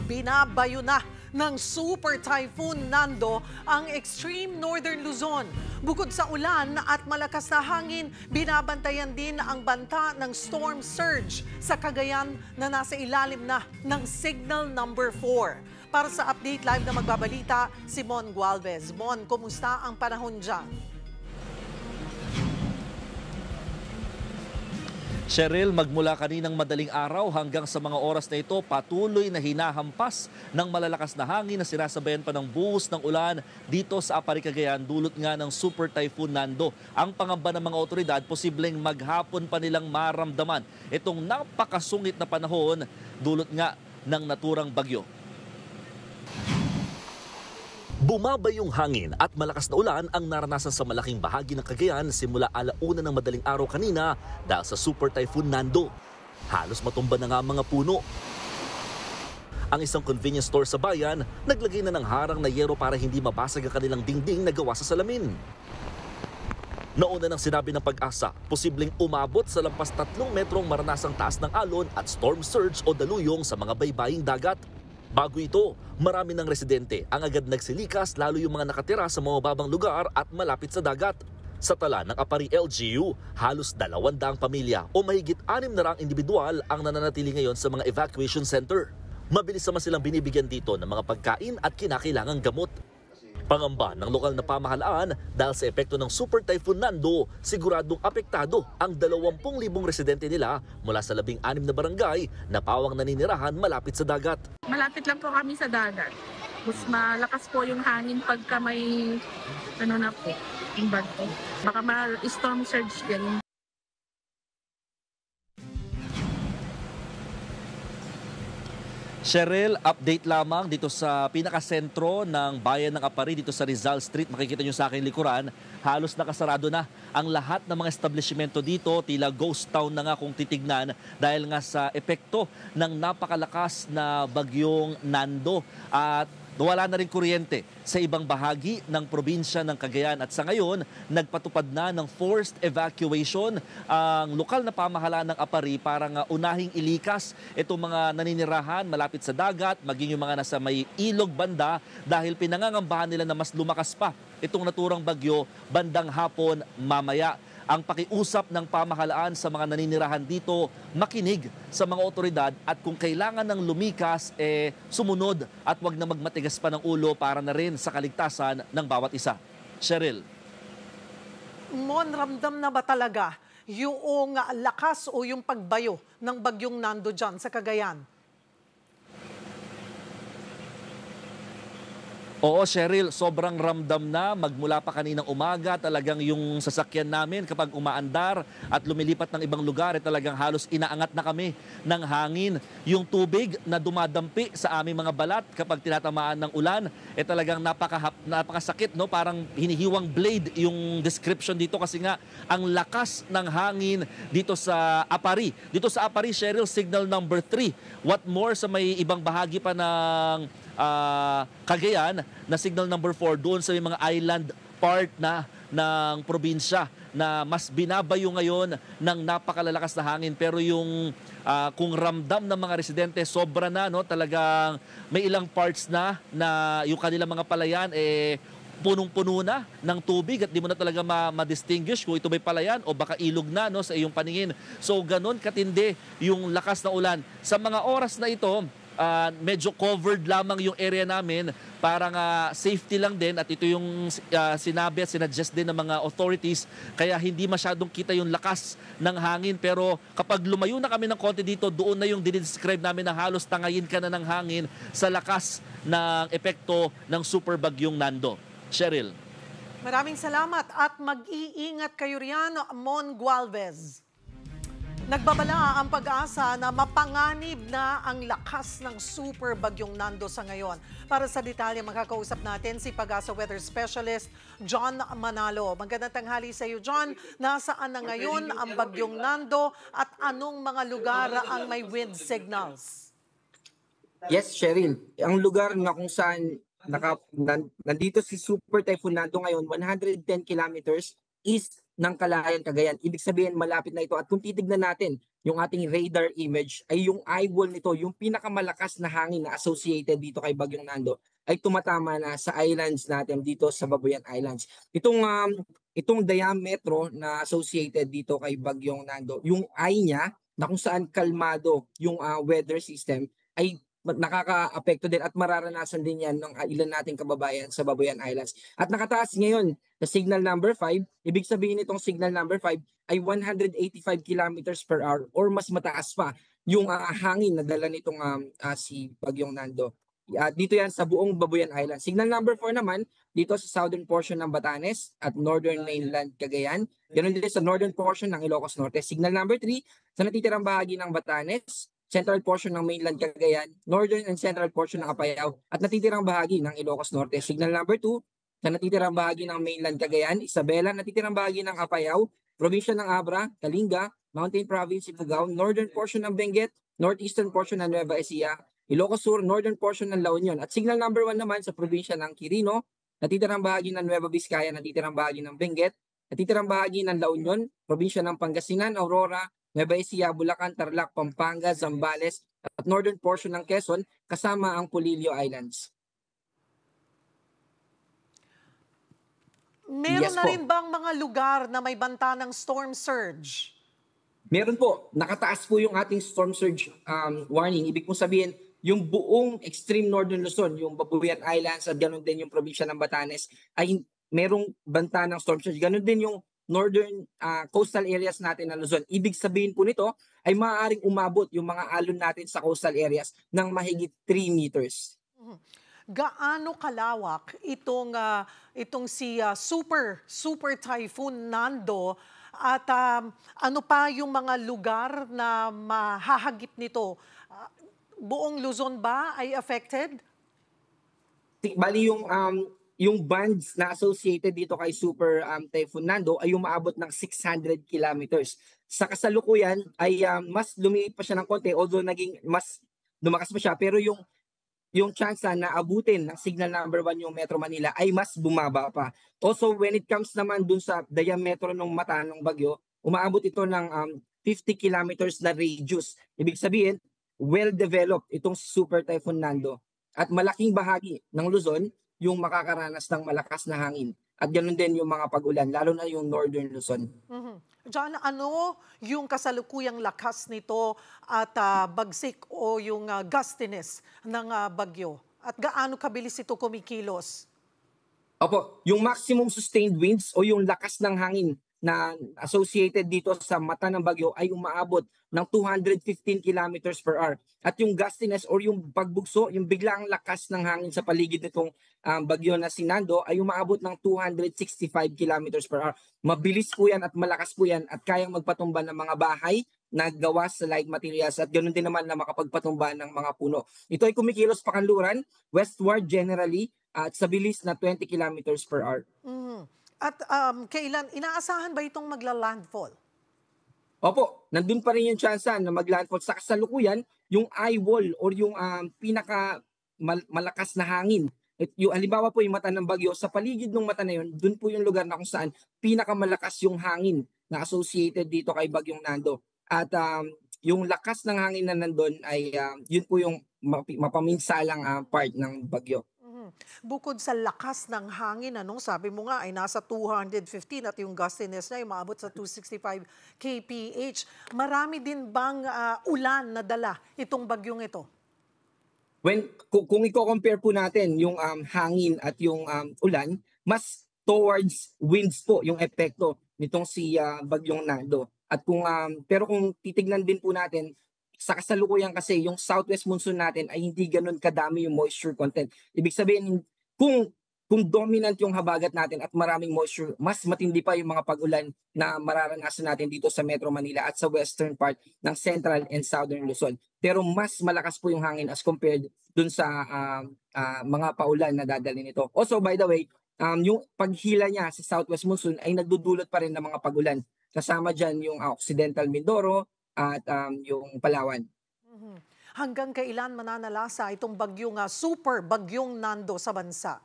Binabayo na ng Super Typhoon Nando ang extreme northern Luzon. Bukod sa ulan at malakas na hangin, binabantayan din ang banta ng storm surge sa Cagayan na nasa ilalim na ng signal number 4. Para sa update live na magbabalita, si Mon Gualvez. Mon, kumusta ang panahon dyan? Cheryl, magmula kaninang madaling araw hanggang sa mga oras na ito, patuloy na hinahampas ng malalakas na hangin na sinasabayan pa ng buhos ng ulan dito sa Apari, Cagayan, dulot nga ng Super Typhoon Nando. Ang pangamba ng mga otoridad, posibleng maghapon pa nilang maramdaman itong napakasungit na panahon dulot nga ng naturang bagyo. Bumabayong hangin at malakas na ulan ang naranasan sa malaking bahagi ng Cagayan simula alauna ng madaling araw kanina dahil sa Super Typhoon Nando. Halos matumba na nga ang mga puno. Ang isang convenience store sa bayan naglagay na ng harang na yero para hindi mabasag ang kanilang dingding na gawa sa salamin. Nauna nang sinabi ng Pag-asa, posibleng umabot sa lampas 3 metrong maranasang taas ng alon at storm surge o daluyong sa mga baybaying dagat. Bago ito, marami ng residente ang agad nagsilikas, lalo yung mga nakatira sa mga babang lugar at malapit sa dagat. Sa tala ng Apari LGU, halos 200 pamilya o mahigit 6 na raang individual ang nananatili ngayon sa mga evacuation center. Mabilis naman silang binibigyan dito ng mga pagkain at kinakailangang gamot. Pangamba ng lokal na pamahalaan dahil sa epekto ng Super Typhoon Nando, siguradong apektado ang 20,000 residente nila mula sa 16 na barangay na pawang naninirahan malapit sa dagat. Malapit lang po kami sa dagat. Mas malakas po yung hangin pagka may na po, yung bagyo. Baka ma-storm surge din. Cheryl, update lamang dito sa pinakasentro ng bayan ng Apari, dito sa Rizal Street. Makikita nyo sa aking likuran, halos nakasarado na ang lahat ng mga establishmento dito. Tila ghost town na nga kung titignan dahil nga sa epekto ng napakalakas na bagyong Nando. At wala na rin kuryente sa ibang bahagi ng probinsya ng Cagayan at sa ngayon, nagpatupad na ng forced evacuation ang lokal na pamahalaan ng Apari para nga unahing ilikas itong mga naninirahan malapit sa dagat, maging yung mga nasa may ilog banda dahil pinangangambahan nila na mas lumakas pa itong naturang bagyo bandang hapon mamaya. Ang pakiusap ng pamahalaan sa mga naninirahan dito, makinig sa mga otoridad at kung kailangan ng lumikas, sumunod at wag na magmatigas pa ng ulo para na rin sa kaligtasan ng bawat isa. Cheryl. Mon, ramdam na ba talaga yung lakas o yung pagbayo ng bagyong Nando dyan sa Cagayan? Oo, Cheryl, sobrang ramdam na. Magmula pa kaninang umaga, talagang yung sasakyan namin kapag umaandar at lumilipat ng ibang lugar, talagang halos inaangat na kami ng hangin. Yung tubig na dumadampi sa aming mga balat kapag tinatamaan ng ulan, talagang napakasakit, no? Parang hinihiwang blade yung description dito kasi nga ang lakas ng hangin dito sa Apari. Dito sa Apari, Cheryl, signal number 3. What more sa may ibang bahagi pa ng Cagayan na signal number 4 doon sa mga island part na ng probinsya na mas binabayo ngayon ng napakalalakas na hangin. Pero yung kung ramdam ng mga residente sobra na, no, talagang may ilang parts na yung kanilang mga palayan punong-puno na ng tubig at di mo na talaga ma-distinguish kung ito may palayan o baka ilog na, no, sa iyong paningin. So ganun katindi yung lakas na ulan. Sa mga oras na ito, medyo covered lamang yung area namin para nga safety lang din at ito yung sinabi at sinadjust din ng mga authorities kaya hindi masyadong kita yung lakas ng hangin pero kapag lumayo na kami ng konti dito, doon na yung dinidescribe namin na halos tangayin ka na ng hangin sa lakas ng epekto ng super bagyong Nando. Cheryl. Maraming salamat at mag-iingat kayo riyan, Mon Gualvez. Nagbabala ang Pag-asa na mapanganib na ang lakas ng super bagyong Nando sa ngayon. Para sa detalye, makakausap natin si Pag-asa Weather Specialist John Manalo. Magandang tanghali sa iyo, John. Nasaan na ngayon ang bagyong Nando at anong mga lugar ang may wind signals? Yes, Cheryl. Ang lugar na kung saan nandito si Super Typhoon Nando ngayon, 110 kilometers east ng Calayan, Cagayan. Ibig sabihin malapit na ito. At kung titignan natin yung ating radar image, ay yung eyeball nito, yung pinakamalakas na hangin na associated dito kay Bagyong Nando, ay tumatama na sa islands natin dito sa Babuyan Islands. Itong diametro na associated dito kay Bagyong Nando, yung eye niya na kung saan kalmado yung weather system, ay nakaka-apekto din at mararanasan din yan ng ilan nating kababayan sa Babuyan Islands. At nakataas ngayon sa signal number 5, ibig sabihin itong signal number 5 ay 185 kilometers per hour or mas mataas pa yung hangin na dala nitong si Bagyong Nando. Dito yan sa buong Babuyan Islands. Signal number 4 naman, dito sa southern portion ng Batanes at northern mainland Cagayan. Ganun din sa northern portion ng Ilocos Norte. Signal number 3, sa natitirang bahagi ng Batanes, central portion ng mainland Cagayan, northern and central portion ng Apayao, at natitirang bahagi ng Ilocos Norte. Signal number 2, sa natitirang bahagi ng mainland Cagayan, Isabela, natitirang bahagi ng Apayao, probinsya ng Abra, Kalinga, Mountain Province, Ifugao, northern portion ng Benguet, northeastern portion ng Nueva Ecija, Ilocos Sur, northern portion ng La Union. At signal number 1 naman sa probinsya ng Quirino, natitirang bahagi ng Nueva Vizcaya, natitirang bahagi ng Benguet, natitirang bahagi ng La Union, probinsya ng Pangasinan, Aurora, Nueva Ecija, Bulacan, Tarlac, Pampanga, Zambales, at northern portion ng Quezon, kasama ang Polillo Islands. Meron Yes na po. rin bang mga lugar na may banta ng storm surge? Meron po, nakataas po yung ating storm surge warning. Ibig pong sabihin, yung buong extreme northern Luzon, yung Babuyan Islands at ganoon din yung probinsya ng Batanes, ay merong banta ng storm surge. Ganoon din yung northern coastal areas natin ng Luzon. Ibig sabihin po nito ay maaaring umabot yung mga alon natin sa coastal areas ng mahigit 3 meters. Gaano kalawak itong si super typhoon Nando at ano pa yung mga lugar na mahahagip nito? Buong Luzon ba ay affected? Bali yung bands na associated dito kay Super Typhoon Nando ay umaabot ng 600 kilometers. Sa kasalukuyan ay mas lumiit pa siya ng konti, although naging mas lumakas pa siya, pero yung chance na abutin ng signal number 1 yung Metro Manila ay mas bumaba pa. Also, when it comes naman dun sa diametro ng mata ng bagyo, umaabot ito ng 50 kilometers na radius. Ibig sabihin, well-developed itong Super Typhoon Nando. At malaking bahagi ng Luzon yung makakaranas ng malakas na hangin. At ganoon din yung mga pag-ulan, lalo na yung northern Luzon. John, ano yung kasalukuyang lakas nito at bagsik o yung gustiness ng bagyo? At gaano kabilis ito kumikilos? Opo, yung maximum sustained winds o yung lakas ng hangin na associated dito sa mata ng bagyo ay umaabot ng 215 kilometers per hour. At yung gustiness or yung pagbugso, yung biglang lakas ng hangin sa paligid nitong bagyo na si Nando ay umaabot ng 265 kilometers per hour. Mabilis po yan at malakas po yan at kayang magpatumba ng mga bahay na gawa sa light materials at ganoon din naman na makapagpatumba ng mga puno. Ito ay kumikilos pakanluran, westward generally at sa bilis na 20 kilometers per hour. At kailan, inaasahan ba itong magla-landfall? Opo, nandun pa rin yung chance na mag-landfall. Sa kasalukuyan, yung eye wall or yung pinaka malakas na hangin. Yung halimbawa po yung mata ng bagyo, sa paligid ng mata na yun, dun po yung lugar na kung saan pinakamalakas yung hangin na associated dito kay Bagyong Nando. At yung lakas ng hangin na nandun ay yun po yung mapaminsalang part ng bagyo. Bukod sa lakas ng hangin, sabi mo nga ay nasa 215 at yung gustiness niya ay maabot sa 265 kph. Marami din bang ulan na dala itong bagyong ito? Kung i-compare po natin yung hangin at yung ulan, mas towards winds po yung epekto nitong si Bagyong Nando. At pero kung titignan din po natin, sa kasalukuyan kasi yung southwest monsoon natin ay hindi ganoon kadami yung moisture content. Ibig sabihin, kung dominant yung habagat natin at maraming moisture, mas matindi pa yung mga pag-ulan na mararanasan natin dito sa Metro Manila at sa western part ng central and southern Luzon. Pero mas malakas po yung hangin as compared dun sa mga paulan na dadalhin nito. Also, by the way, yung paghila niya sa southwest monsoon ay nagdudulot pa rin ng mga pag-ulan. Kasama dyan yung Occidental Mindoro at yung Palawan. Hanggang kailan mananalasa itong bagyong super bagyong Nando sa bansa?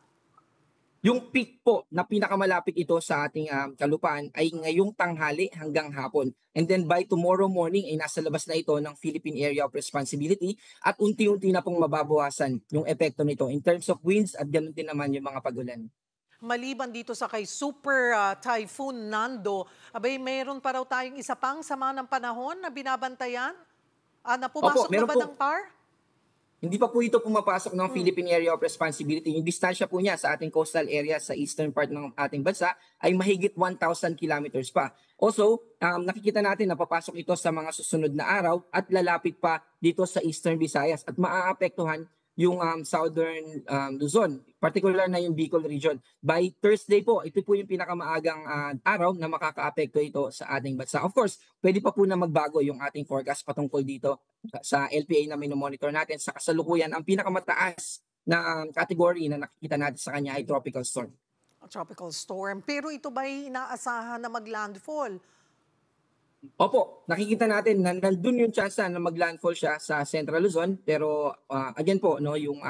Yung peak po na pinakamalapit ito sa ating kalupaan ay ngayong tanghali hanggang hapon. And then by tomorrow morning ay nasa labas na ito ng Philippine Area of Responsibility at unti-unti na pong mababawasan yung epekto nito in terms of winds at ganoon din naman yung mga pagulan. Maliban dito sa kay Super Typhoon Nando, abay mayroon pa raw tayong isa pang sama ng panahon na binabantayan? Na Opo, pumasok na meron ba po. ng PAR? Hindi pa po ito pumapasok ng Philippine Area of Responsibility. Yung distansya po niya sa ating coastal area sa eastern part ng ating bansa ay mahigit 1,000 kilometers pa. Also, nakikita natin na papasok ito sa mga susunod na araw at lalapit pa dito sa Eastern Visayas at maaapektuhan yung southern Luzon, particular na yung Bicol region. By Thursday po, ito po yung pinakamaagang araw na makakaapekto ito sa ating bansa. Of course, pwede pa po na magbago yung ating forecast patungkol dito sa LPA na minomonitor natin. Sa kasalukuyan, ang pinakamataas na category na nakikita natin sa kanya ay tropical storm. Tropical storm. Pero ito ba'y inaasahan na maglandfall? Opo, nakikita natin na nandun yung chance na maglandfall siya sa Central Luzon pero again po no yung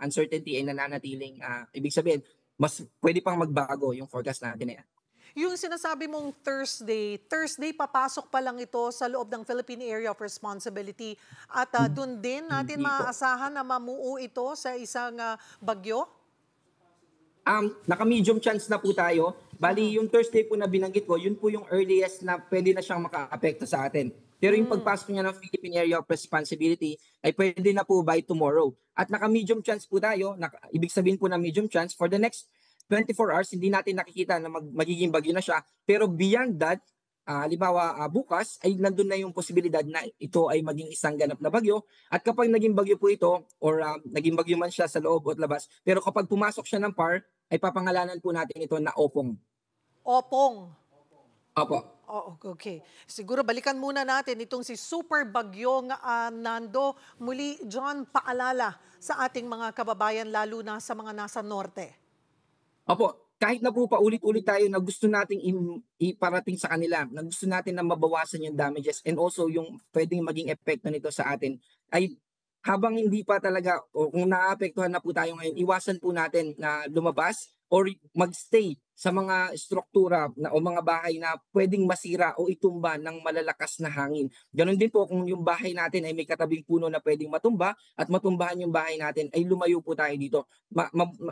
uncertainty ay nananatiling ibig sabihin mas pwede pang magbago yung forecast natin na yan. Yung sinasabi mong Thursday papasok pa lang ito sa loob ng Philippine Area of Responsibility at dun din natin Hindi po. maaasahan na mamuo ito sa isang bagyo? Naka-medium chance na po tayo. Bali, yung Thursday po na binanggit ko, yun po yung earliest na pwede na siyang makaapekto sa atin. Pero yung pagpasok niya ng Philippine Area of Responsibility ay pwede na po by tomorrow. At naka-medium chance po tayo, ibig sabihin po na medium chance, for the next 24 hours, hindi natin nakikita na magiging bagyo na siya. Pero beyond that, halimbawa bukas ay nandun na yung posibilidad na ito ay maging isang ganap na bagyo. At kapag naging bagyo po ito, or naging bagyo man siya sa loob o labas, pero kapag pumasok siya ng PAR, ay papangalanan po natin ito na Opong. Opong. Opo. Oh, okay. Siguro balikan muna natin itong si Super Bagyong Nando. Muli, John, paalala sa ating mga kababayan lalo na sa mga nasa norte. Opo, kahit na po paulit-ulit tayo na gusto nating iparating sa kanila, na gusto natin na mabawasan yung damages and also yung pwedeng maging epekto nito sa atin, ay habang hindi pa talaga o kung naapektuhan na po tayo ngayon, iwasan po natin na lumabas or magstay sa mga struktura na, o mga bahay na pwedeng masira o itumba ng malalakas na hangin. Ganon din po kung yung bahay natin ay may katabing puno na pwedeng matumba at matumbahan yung bahay natin, ay lumayo po tayo dito.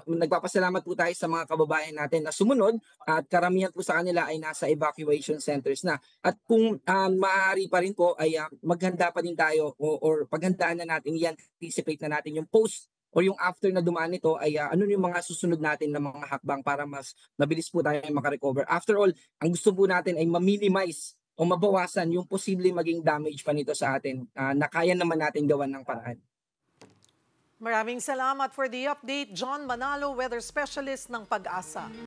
Nagpapasalamat po tayo sa mga kababayan natin na sumunod at karamihan po sa kanila ay nasa evacuation centers na. At kung maaari pa rin po ay maghanda pa din tayo or paghandaan na natin, i-anticipate na natin yung post or yung after na dumaan nito ay ano yung mga susunod natin na mga hakbang para mas mabilis po tayo makarecover. After all, ang gusto po natin ay ma-minimize o mabawasan yung posibleng maging damage pa nito sa atin na kaya naman natin gawan ng paraan. Maraming salamat for the update, John Manalo, Weather Specialist ng Pag-asa.